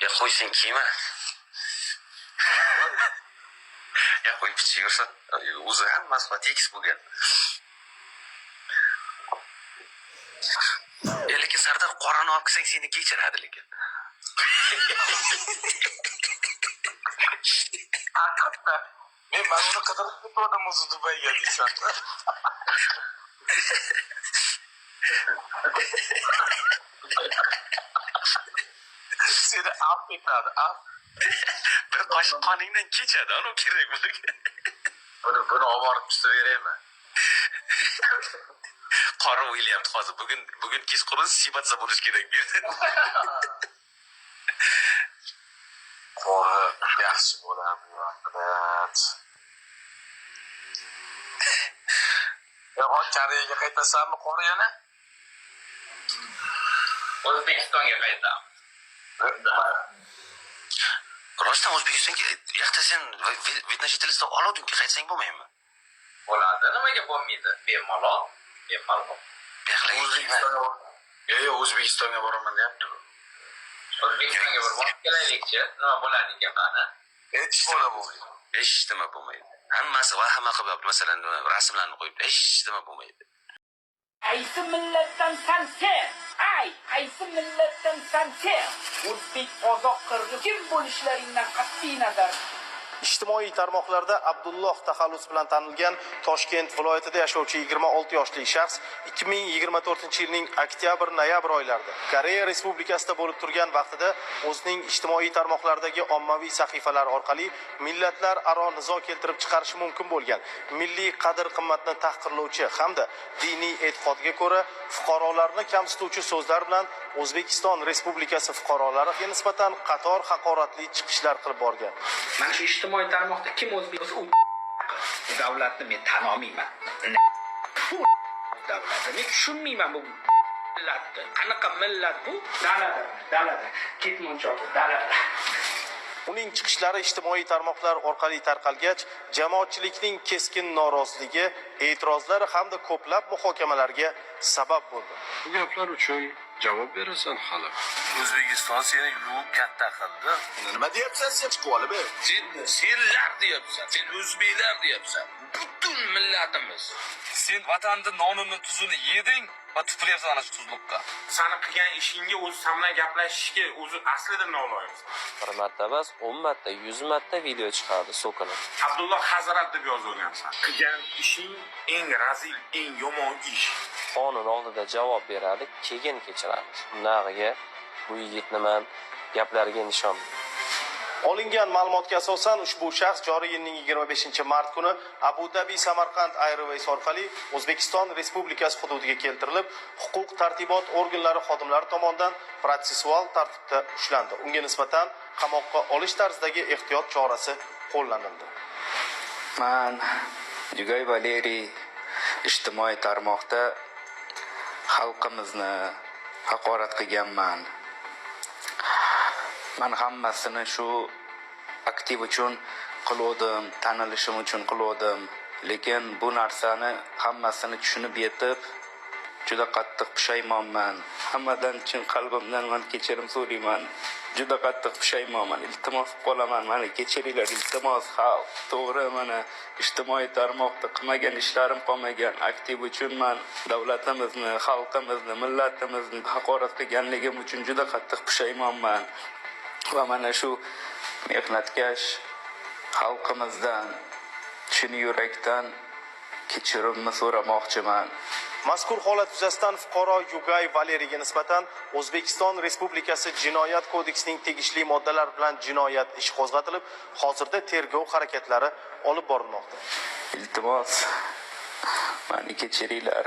Ya qo'y sen kiyma. Ya qo'y pichigirsin. O'zi hammasi tekis bo'lgan. Lekin Sardor qorani olib kelsang seni kechiradi lekin. Haqiqatda. Men mana uni qidirib ketdim o'zi Dubayga deysan. Seni affetadi, Bir qoshiq qoningdan kechadi, anu kerak bo'lgan. Buni oborib tutaveraymi? Qora o'ylayapti hozir. Bugun kechqurun sifatsa bo'lish kerak berdi. Qora yaxshi bo'ladi bu vaqt. Ya Koreyaga qaytasanmi qora yana? O'zbekistonga qaytamiz. Rostdan O'zbekistonga yaxta sen vidnochительство oluvdingki qaytsang bo'lmaymi? Bo'ladi, nimaga bo'lmaydi? Bemalol. O'zbekistonga boraman deyapti. O'zbekistonga bir borib kelaylikchi. Nima bo'ladi ekan qani? Hech nima bo'lmaydi. Hammasi vahima qilib, masalan, rasmlarni qo'yib, hech nima bo'lmaydi. Qaysi millatdan sen? Qaysi millatdan sen? O'zbek, qozoq, qirg'iz kim bo'lishlaringdan qat'iy nazar. Ijtimoiy tarmoqlarda Abdulloh taxallus bilan tanilgan Toshkent viloyatida yashovchi 26 yoshli shaxs 2024-yilning oktyabr-noyabr oylarida Koreya Respublikasida bo'lib turgan vaqtida o'zining ijtimoiy tarmoqlardagi ommaviy sahifalari orqali millatlar aro nizo keltirib chiqarishi mumkin bo'lgan milliy qadr-qimmatni tahqirlovchi hamda diniy e'tiqodga ko'ra fuqarolarni kamsituvchi so'zlar bilan O'zbekiston Respublikasi fuqarolariga nisbatan qator haqoratli chiqishlar qilib borgan. Mana shu ijtimoiy tarmoqda kim o'zbek davlatni men tan olmayman. Davlatni men tushunmayman bu millatni. Qanaqa millat bu? Dalada. Ketmonchoq dalada. Uning chiqishlari ijtimoiy tarmoqlar orqali tarqalgach, jamoatchilikning keskin noroziligi, e'tirozlari hamda ko'plab muhokamalarga sabab bo'ldi. Bu gaplar uchun javob berasan hali. O'zbekiston seni yuvib katta qildi. Nima deyapsan sen chiqib olib? Senlar deyapsan, sen o'zbeklar deyapsan. Butun millatimiz. Sen vatanning nonini tuzini yeding va tupuryapsan ana shu tuzliqqa. Sani qilgan ishingga o'zi sen bilan gaplashishga o'zi aslida noloyiq. Bir marta emas, 10 marta, 100 marta video chiqardi so'kinib. Abdulloh Hazrat deb yozilgansan. Qilgan ishing eng razil, eng yomon ish. Qonun oldida javob beradi, keyin kechiradi. Nag'iga bu yigitni men gaplariga ishonmayman. Olingan ma'lumotga asosan ushbu shaxs joriy yilning 25-mart kuni Abu Dhabi Samarqand Airways orqali O'zbekiston Respublikasi hududiga keltirilib, huquq tartibot organlari xodimlari tomonidan protsessual tartibda ushlandi. Unga nisbatan qamoqqa olish tarzidagi ehtiyot chorasi qo'llanildi. Man Yugay Valeriy ijtimoiy tarmoqda xalqimizni haqorat qilganman. Men hammasini shu aktiv uchun qildim, tanilishim uchun qildim. Lekin bu narsani hammasini tushunib yetib, juda qattiq pushaymonman. Hammadan chin qalbimdan men kechirim so'rayman. Juda qattiq pushaymonman. Iltimos qolaman, meni kechiringlar, iltimos xalq. To'g'ri, mana ijtimoiy tarmoqda qilmagan ishlarim qolmagan. Aktiv uchun men davlatimizni, xalqimizni, millatimizni haqorat qilganligim uchun juda qattiq pushaymonman. Va mana shu mehnatkash xalqimizdan chin yurakdan kechirimni so'ramoqchiman. Mazkur holat yuzasidan fuqaro Yugay Valeriyga nisbatan O'zbekiston Respublikasi Jinoyat kodeksining tegishli moddalari bilan jinoyat ishi qo'zg'atilib, hozirda tergov harakatlari olib borilmoqda. Iltimos, meni kechiringlar.